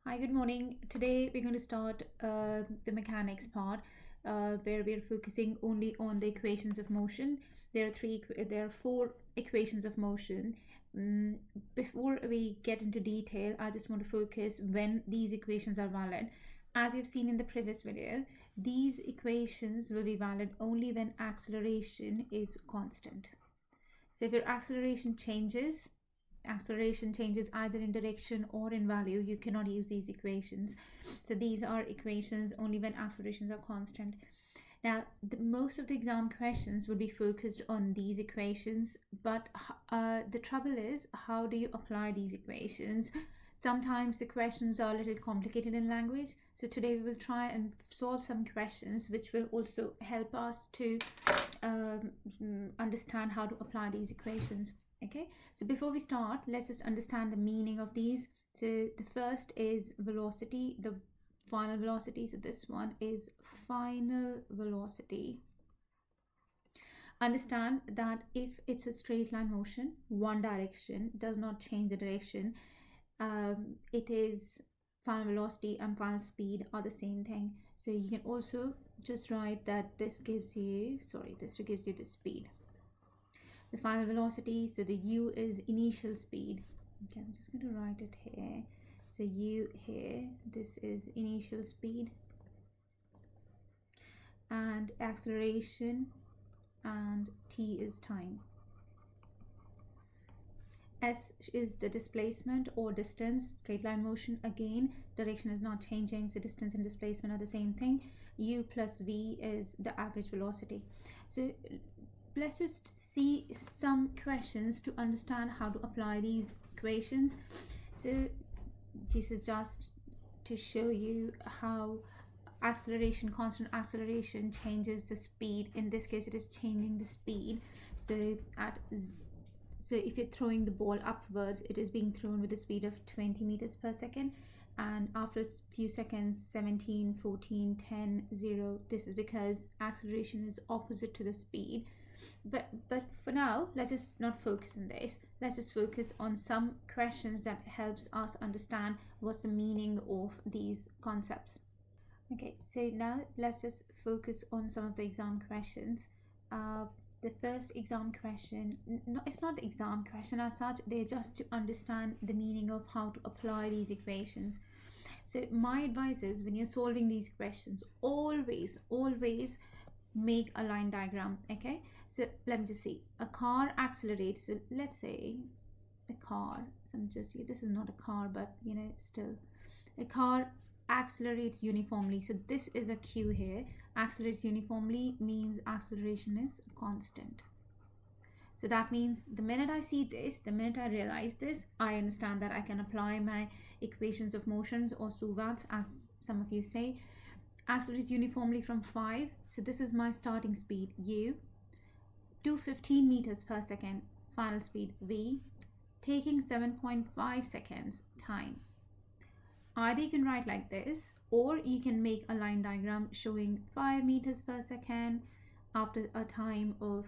Hi, good morning. Today we're going to start the mechanics part where we're focusing only on the equations of motion. There are four equations of motion. Before we get into detail, I just want to focus when these equations are valid. As you've seen in the previous video, these equations will be valid only when acceleration is constant. So if your acceleration changes either in direction or in value, you cannot use these equations. So these are equations only when accelerations are constant. Now, most of the exam questions will be focused on these equations, but the trouble is, how do you apply these equations? Sometimes the questions are a little complicated in language. So today we will try and solve some questions which will also help us to understand how to apply these equations. Okay, so before we start, let's just understand the meaning of these. So the first is velocity, the final velocity. So this one is final velocity. Understand that if it's a straight line motion, one direction does not change the direction. It is final velocity and final speed are the same thing. So you can also just write that this gives you the speed. The final velocity, so the u is initial speed. Okay, I'm just going to write it here. So u here, this is initial speed, and acceleration, and t is time. S is the displacement or distance, straight line motion. Again, direction is not changing, so distance and displacement are the same thing. U plus v is the average velocity. So let's just see some questions to understand how to apply these equations. So this is just to show you how constant acceleration changes the speed. In this case, it is changing the speed. So if you're throwing the ball upwards, it is being thrown with a speed of 20 meters per second. And after a few seconds, 17, 14, 10, 0, this is because acceleration is opposite to the speed. But for now, let's just not focus on this. Let's just focus on some questions that helps us understand what's the meaning of these concepts. Okay, so now let's just focus on some of the exam questions. The first exam question, no, it's not the exam question as such, they're just to understand the meaning of how to apply these equations. So my advice is, when you're solving these questions, always make a line diagram. Okay, so let me just see. A car accelerates. So let's say a car, so this is not a car, but still, a car accelerates uniformly. So this is a Q here. Accelerates uniformly means acceleration is constant. So that means the minute I see this, the minute I realize this, I understand that I can apply my equations of motions, or SUVATs as some of you say. Accelerates uniformly from 5, so this is my starting speed u, to 15 meters per second, final speed v, taking 7.5 seconds time. Either you can write like this, or you can make a line diagram showing 5 meters per second. After a time of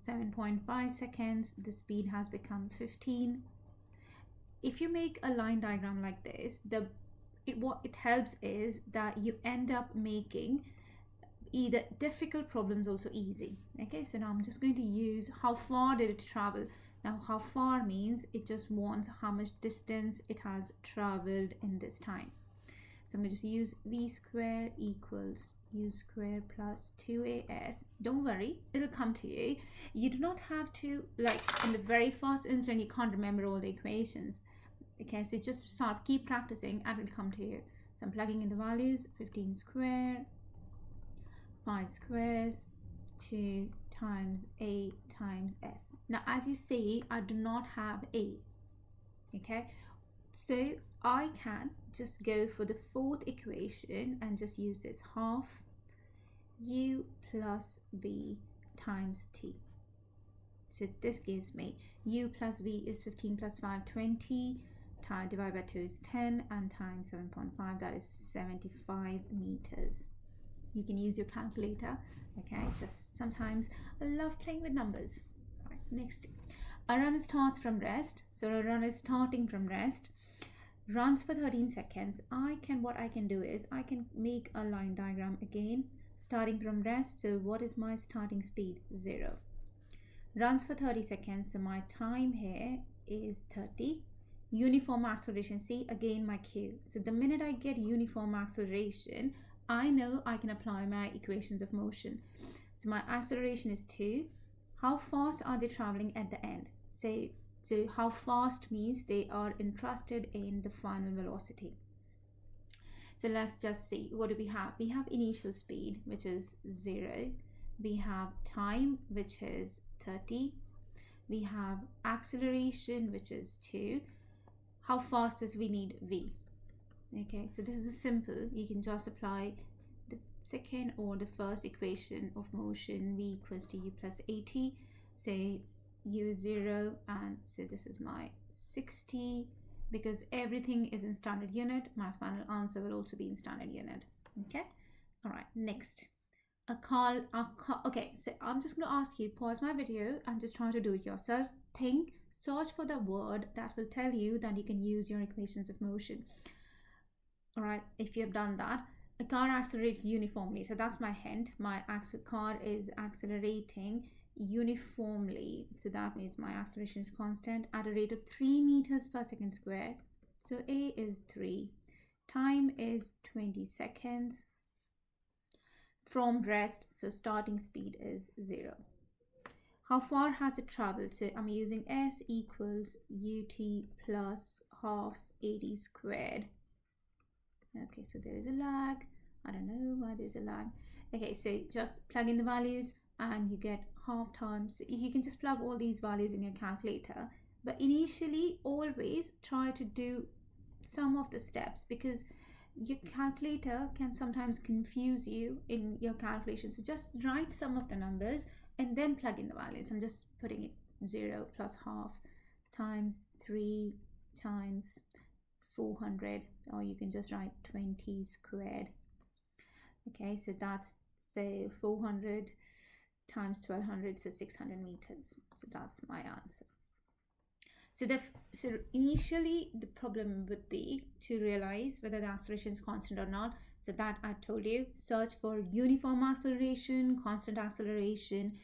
7.5 seconds, the speed has become 15. If you make a line diagram like this, what it helps is that you end up making either difficult problems also easy. Okay, so now I'm just going to use how far did it travel. Now, how far means it just wants how much distance it has traveled in this time. So I'm going to just use v square equals u square plus 2as. Don't worry, it'll come to you. You do not have to, like in the very first instant, you can't remember all the equations. Okay, so just keep practicing and it'll come to you. So I'm plugging in the values: 15 square, 5 squares, 2 times a times s. Now, as you see, I do not have a. Okay, so I can just go for the fourth equation and just use this: half u plus v times t. So this gives me u plus v is 15 plus 5, 20. Divided by 2 is 10, and times 7.5, that is 75 meters. You can use your calculator. Okay, just sometimes I love playing with numbers. Right, next, a runner starts from rest. So a runner is starting from rest. runs for 13 seconds. What I can do is I can make a line diagram again, starting from rest. So what is my starting speed? 0. Runs for 30 seconds, so my time here is 30. Uniform acceleration, see again my Q. So the minute I get uniform acceleration, I know I can apply my equations of motion. So my acceleration is 2. How fast are they traveling at the end? So how fast means they are interested in the final velocity. So let's just see, what do we have? We have initial speed, which is 0. We have time, which is 30. We have acceleration, which is 2. How fast does we need v? Okay, so this is simple. You can just apply the second or the first equation of motion, v equals to u plus 80. Say u is 0, and so this is my 60. Because everything is in standard unit, my final answer will also be in standard unit. Okay, all right, next. Okay, so I'm just going to ask you, pause my video and just try to do it yourself. Think, search for the word that will tell you that you can use your equations of motion. All right, if you have done that, a car accelerates uniformly. So that's my hint. My car is accelerating uniformly. So that means my acceleration is constant at a rate of 3 meters per second squared. So A is 3. Time is 20 seconds. From rest, so starting speed is 0. How far has it traveled? So I'm using S equals ut plus half 80 squared. Okay, so there is a lag. I don't know why there's a lag. Okay, so just plug in the values and you get half times. So you can just plug all these values in your calculator, but initially always try to do some of the steps, because your calculator can sometimes confuse you in your calculation. So just write some of the numbers and then plug in the values. I'm just putting it 0 plus half times 3 times 400, or you can just write 20 squared. Okay, so that's, say, 400 times 1200, so 600 meters. So that's my answer. So initially the problem would be to realize whether the acceleration is constant or not. So that I told you, search for uniform acceleration, constant acceleration.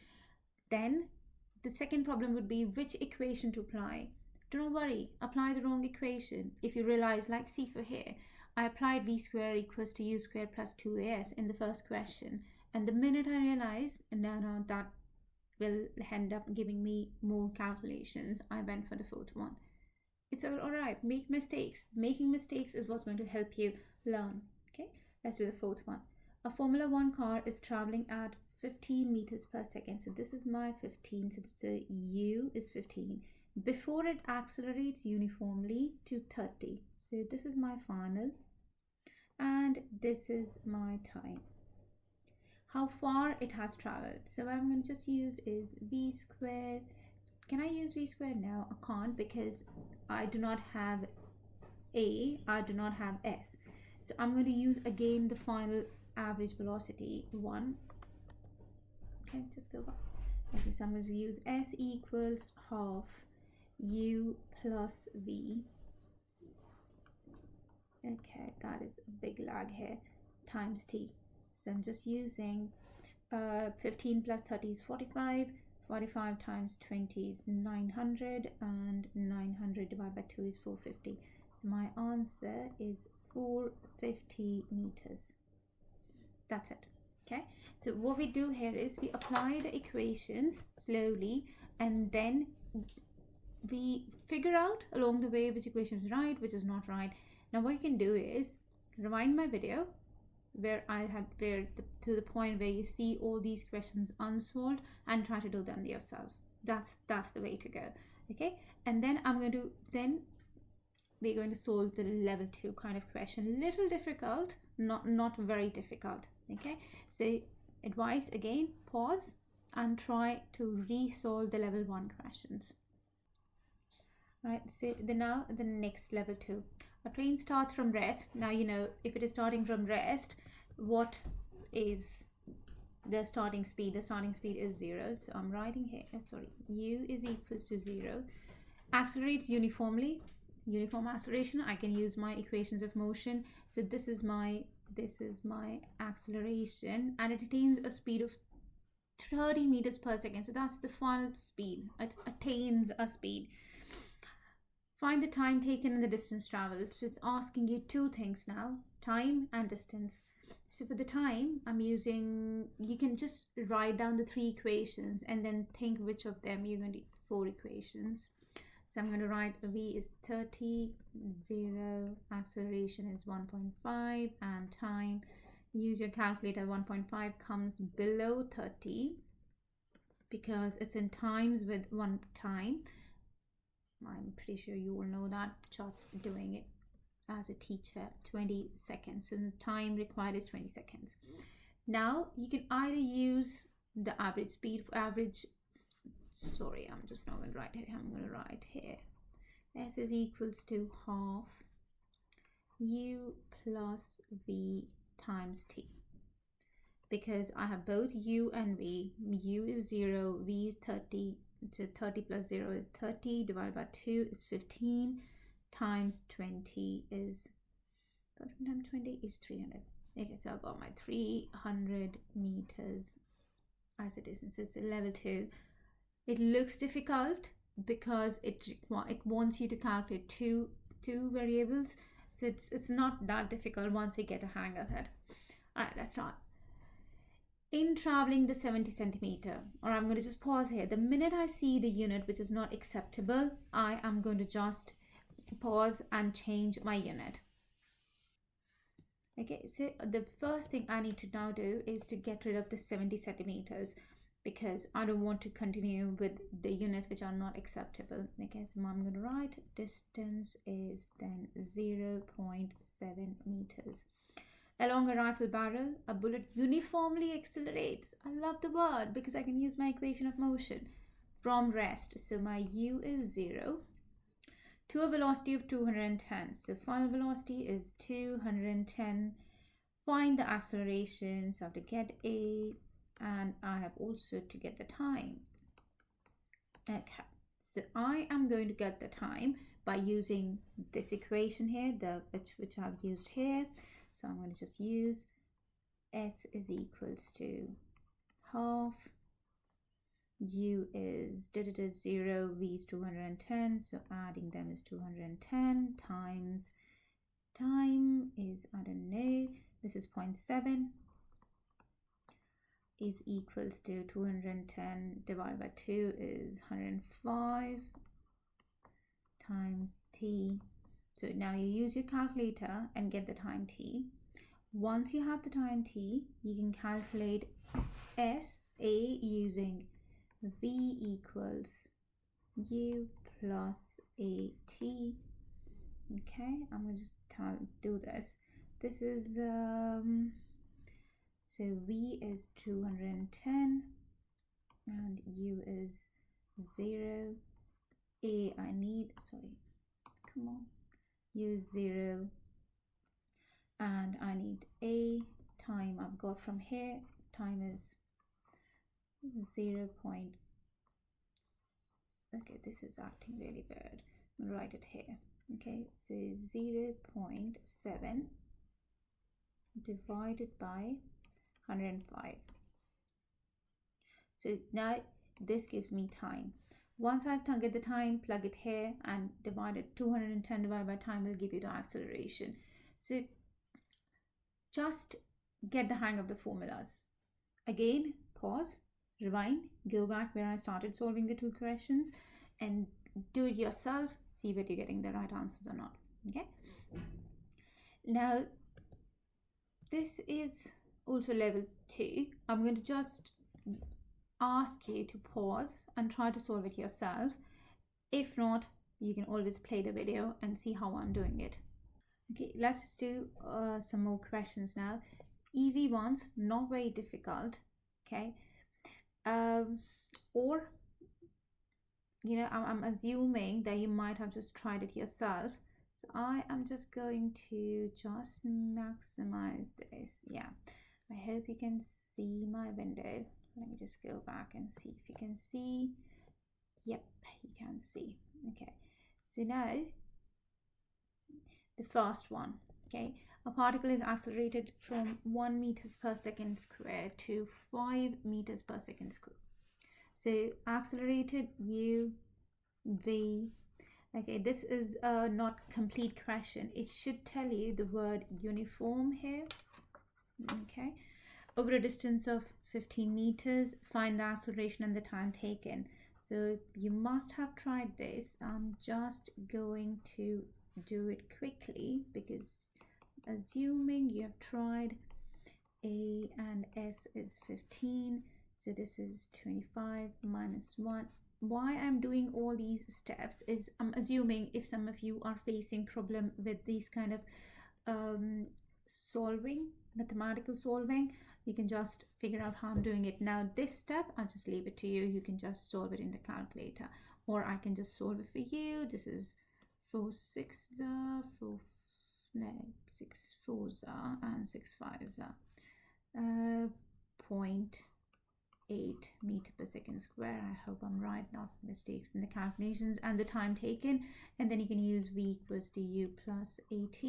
Then the second problem would be which equation to apply. Don't worry, apply the wrong equation. If you realize, like, see for here, I applied v square equals to u square plus 2as in the first question, and the minute I realized, no, that will end up giving me more calculations, I went for the fourth one. It's all right. Make mistakes. Making mistakes is what's going to help you learn. Okay, let's do the fourth one. A Formula 1 car is traveling at 15 meters per second. So this is my 15. So u is 15. Before it accelerates uniformly to 30. So this is my final, and this is my time. How far it has traveled. So what I'm going to just use is v squared. Can I use v squared now? I can't, because I do not have a, I do not have s. So I'm going to use again the final average velocity 1. Okay, just go back. Okay, so I'm going to use s equals half u plus v. Okay, that is a big lag here, times t. So I'm just using 15 plus 30 is 45. 45 times 20 is 900, and 900 divided by 2 is 450. So my answer is 450 meters. That's it. Okay, so what we do here is we apply the equations slowly, and then we figure out along the way which equation is right, which is not right. Now what you can do is rewind my video to the point where you see all these questions unsolved, and try to do them yourself. That's the way to go. Okay, and then we're going to solve the level 2 kind of question. Little difficult, not very difficult. Okay, so advice again, pause and try to resolve the level 1 questions. Right, so now the next level 2. A train starts from rest. Now you know, if it is starting from rest, what is the starting speed? The starting speed is 0. So I'm writing here, u is equals to 0. Accelerates uniformly. uniform acceleration, I can use my equations of motion. So this is my acceleration, and it attains a speed of 30 meters per second. So that's the final speed. It attains a speed. Find the time taken and the distance traveled. So it's asking you two things now, time and distance. So for the time, I'm using, you can just write down the three equations and then think which of them you're going to do. Four equations. So I'm going to write v is 30, 0, acceleration is 1.5, and time, use your calculator, 1.5 comes below 30 because it's in times with one time. I'm pretty sure you will know that just doing it as a teacher. 20 seconds. So the time required is 20 seconds. Now you can either use the average speed, sorry, I'm just not going to write here. I'm going to write here. S is equals to half u plus v times t. Because I have both u and v. U is 0, v is 30. So 30 plus 0 is 30, divided by 2 is 15, times 20 is, 30 times 20 is 300. Okay, so I've got my 300 meters as it is. And so it's a level 2. It looks difficult because it wants you to calculate two variables. So it's not that difficult once we get a hang of it. All right, let's start. In traveling the 70 centimeter, or I'm going to just pause here. The minute I see the unit which is not acceptable, I am going to just pause and change my unit. Okay, so the first thing I need to now do is to get rid of the 70 centimeters because I don't want to continue with the units which are not acceptable. Okay, so I'm going to write distance is then 0.7 meters. Along a rifle barrel, a bullet uniformly accelerates. I love the word because I can use my equation of motion from rest. So my u is 0 to a velocity of 210. So final velocity is 210. Find the acceleration. So I have to get a, and I have also to get the time. Okay, so I am going to get the time by using this equation here, which I've used here. So I'm going to just use S is equals to half, U is 0, V is 210, so adding them is 210 times time is, I don't know, this is 0.7 is equals to 210 divided by 2 is 105 times T. So now you use your calculator and get the time t. Once you have the time t, you can calculate SA using V equals U plus AT. Okay, I'm going to just do this. This is, so V is 210 and U is 0. A, I need, sorry, come on. Use 0 and I need a time I've got from here. Time is 0. Okay, this is acting really weird. I'm gonna write it here. Okay, so 0.7 divided by 105. So now this gives me time. Once I've get the time, plug it here and divide it. 210 divided by time will give you the acceleration. So just get the hang of the formulas. Again, pause, rewind, go back where I started solving the two questions and do it yourself. See whether you're getting the right answers or not. Okay. Now, this is also level 2. I'm going to just ask you to pause and try to solve it yourself. If not, you can always play the video and see how I'm doing it. Okay, let's just do some more questions now. Easy ones, not very difficult. Okay, or you know, I'm assuming that you might have just tried it yourself. So I am just going to just maximize this. Yeah, I hope you can see my window. Let me just go back and see if you can see. Yep, you can see. Okay, so now the first one. Okay, a particle is accelerated from 1 meters per second square to 5 meters per second square. So accelerated u v. Okay, this is a not complete question. It should tell you the word uniform here. Okay, over a distance of 15 meters, find the acceleration and the time taken. So you must have tried this. I'm just going to do it quickly because assuming you have tried, a and s is 15, so this is 25 minus 1. Why I'm doing all these steps is I'm assuming if some of you are facing problem with these kind of mathematical solving, you can just figure out how I'm doing it. Now this step, I'll just leave it to you. You can just solve it in the calculator, or I can just solve it for you. This is 4 6 6 4s and 6 5s 0.8 meter per second square. I hope I'm right, not mistakes in the calculations, and the time taken. And then you can use v equals du plus at,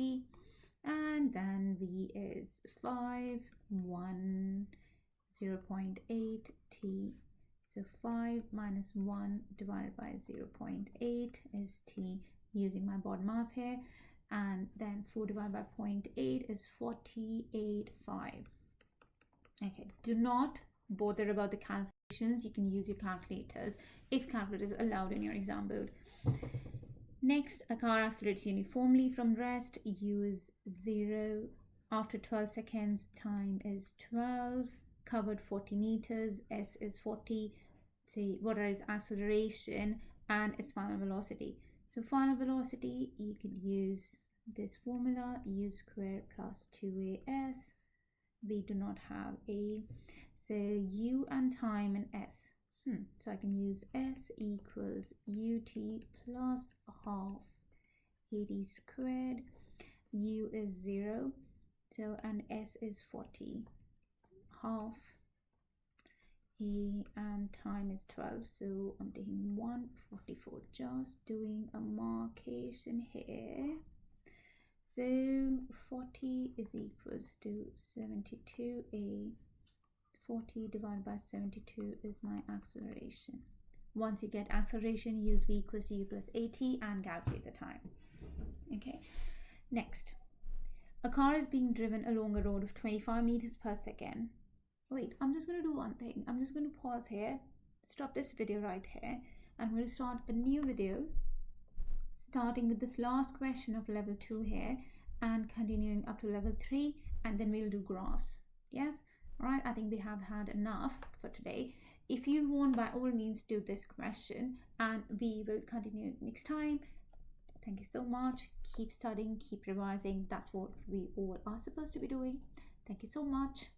and then v is 5 1 0.8 t. So 5 minus 1 divided by 0.8 is t, using my bod mass here. And then 4 divided by 0.8 is 48.5. Okay, do not bother about the calculations. You can use your calculators if calculators allowed in your exam board. Next, a car accelerates uniformly from rest. U is 0. After 12 seconds, time is 12. Covered 40 meters. S is 40. See, what is acceleration and its final velocity? So final velocity, you can use this formula, u squared plus 2as. We do not have a. So u and time and s. So I can use s equals ut plus half 80 squared. U is 0. So and s is 40. Half a and time is 12. So I'm taking 144. Just doing a marcation here. So 40 is equals to 72a. 40 divided by 72 is my acceleration. Once you get acceleration, use v equals to u plus at and calculate the time. Okay, next. A car is being driven along a road of 25 meters per second. Wait, I'm just going to do one thing. I'm just going to pause here, stop this video right here, and I'm going to start a new video starting with this last question of level 2 here and continuing up to level 3, and then we'll do graphs. Yes? All right, I think we have had enough for today. If you want, by all means, do this question and we will continue next time. Thank you so much. Keep studying, keep revising. That's what we all are supposed to be doing. Thank you so much.